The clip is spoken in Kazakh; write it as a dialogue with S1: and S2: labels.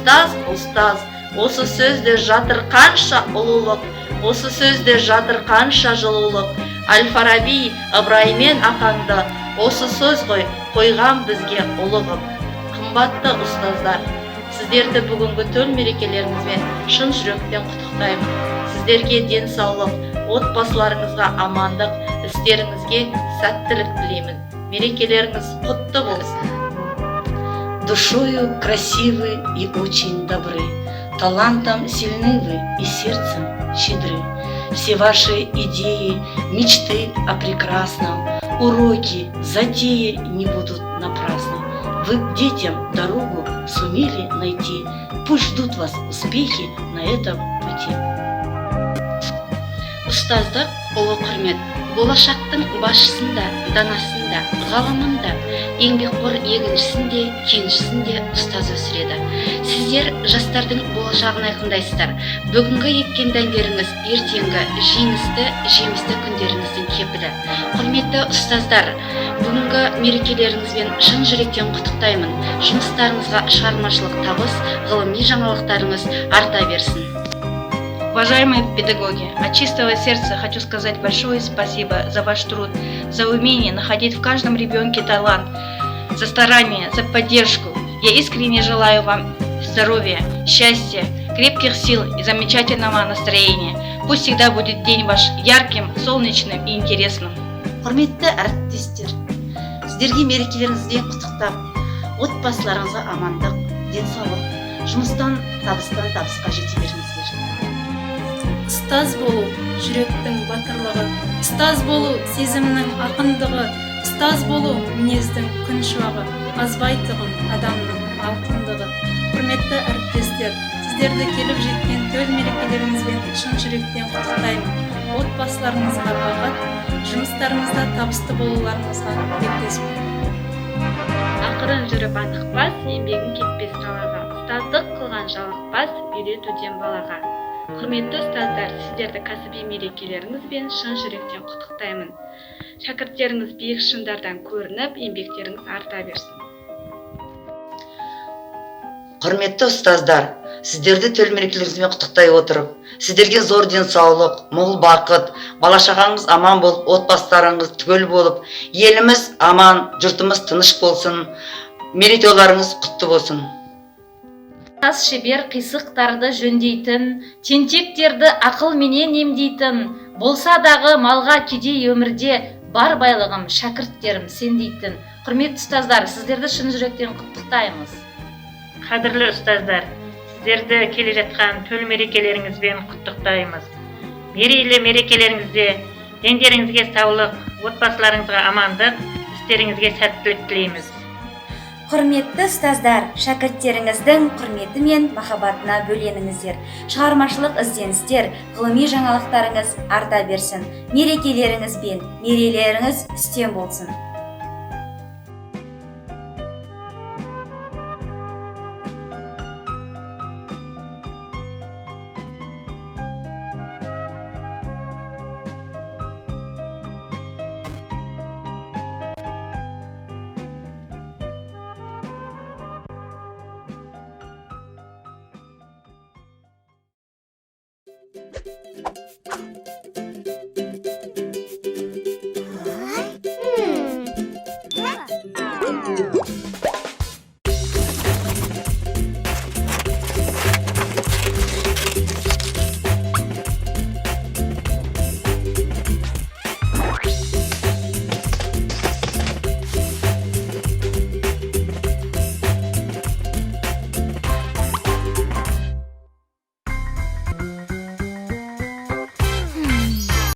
S1: ұстаз, осы сөзде жатыр қанша ұлылық, осы сөзде жатыр қанша жылулық. Әл-Фараби, Ыбыраймен ақаңды, осы сөз ғой қойған бізге ұлығып. Қымбатты ұстаздар, сіздерді бүгінгі төл мерекелеріңізбен шын жүректен құттықтаймын. Сіздерге денсаулық, отбасыларыңызға амандық, істеріңізге сәттілік тілеймін. Мерекелеріңіз құтты болсын.
S2: Душою красивы и очень добры, талантом сильны вы и сердцем щедры. Все ваши идеи, мечты о прекрасном, уроки, затеи не будут напрасны. Вы к детям дорогу сумели найти, пусть ждут вас успехи на этом пути.
S3: Ұстаздық ұлы құрмет, болашақтың басшысында, данасында, ғалымында, еңбекқор егіншісінде, кеншісінде ұстаз өсіреді. Сіздер жастардың болашағын айқындайсыздар. Бүгінгі еккен дәндеріңіз ертеңгі жемісті күндеріңіздің кепілі. Құрметті ұстаздар, бүгінгі мерекелеріңізбен шын жүректен құттықтаймын. Жұмыстарыңызға шығармашылық табыс, ғылыми жаңалықтарыңыз арта берсін.
S4: Уважаемые педагоги, от чистого сердца хочу сказать большое спасибо за ваш труд, за умение находить в каждом ребенке талант, за старание, за поддержку. Я искренне желаю вам здоровья, счастья, крепких сил и замечательного настроения. Пусть всегда будет день ваш ярким, солнечным и интересным.
S2: Құрметті әріптестер, сіздерге мерекелеріңізбен құттықтап, отбасыларыңызға амандық, денсаулық, жұмыстан табысқа жете беріңіздер.
S5: Ұстаз болу жүректің батырлығы, ұстаз болу сезімнің ақындығы, ұстаз болу мінездің күн шуағы, азбайтұғын адамның алтындығы. Құрметті әріптестер, сіздерді келіп жеткен төл мерекелеріңізбен шын жүректен құттықтаймын. Отбасыларыңызға бақыт, жұмыстарыңызда табысты болуларыңызға тілектеспін.
S6: Ақырын жүріп атықпас, еңбегің кетпес қалаға. Ұстаздық қылған жалықпас, үйретуден балаға. Құрметті ұстаздар, сіздерді кәсіби мерекелеріңізбен шын жүректен құттықтаймын. Шәкірттеріңіз биік шыңдардан көрініп, еңбектеріңіз арта берсін.
S1: Құрметті ұстаздар, сіздерді төл мерекелеріңізбен құттықтай отырып, сіздерге зор денсаулық, мол бақыт, бала-шағаңыз аман болып, отбасыларыңыз түгел болып, еліміз аман, жұртымыз тыныш болсын, мерейтойларыңыз құтты болсын.
S6: Тас шебер қисықтарды жөндейтін, тентектерді ақылменен емдейтін, болса дағы малға кедей өмірде бар байлығым, шәкірттерім сендейтін. Құрметті ұстаздар, сіздерді шын жүректен құттықтаймыз.
S7: Қадірлі ұстаздар, сіздерді келе жатқан төл мерекелеріңізбен құттықтаймыз. Мерейлі мерекелеріңізде дендеріңізге саулық, отбасыларыңызға амандық, істеріңізге сәттілік тілейміз.
S8: Құрметті ұстаздар, шәкірттеріңіздің құрметі мен махаббатына бөленіңіздер. Шығармашылық ізденістер, ғылыми жаңалықтарыңыз арта берсін. Мерекелеріңіз бен мерейлеріңіз үстем болсын.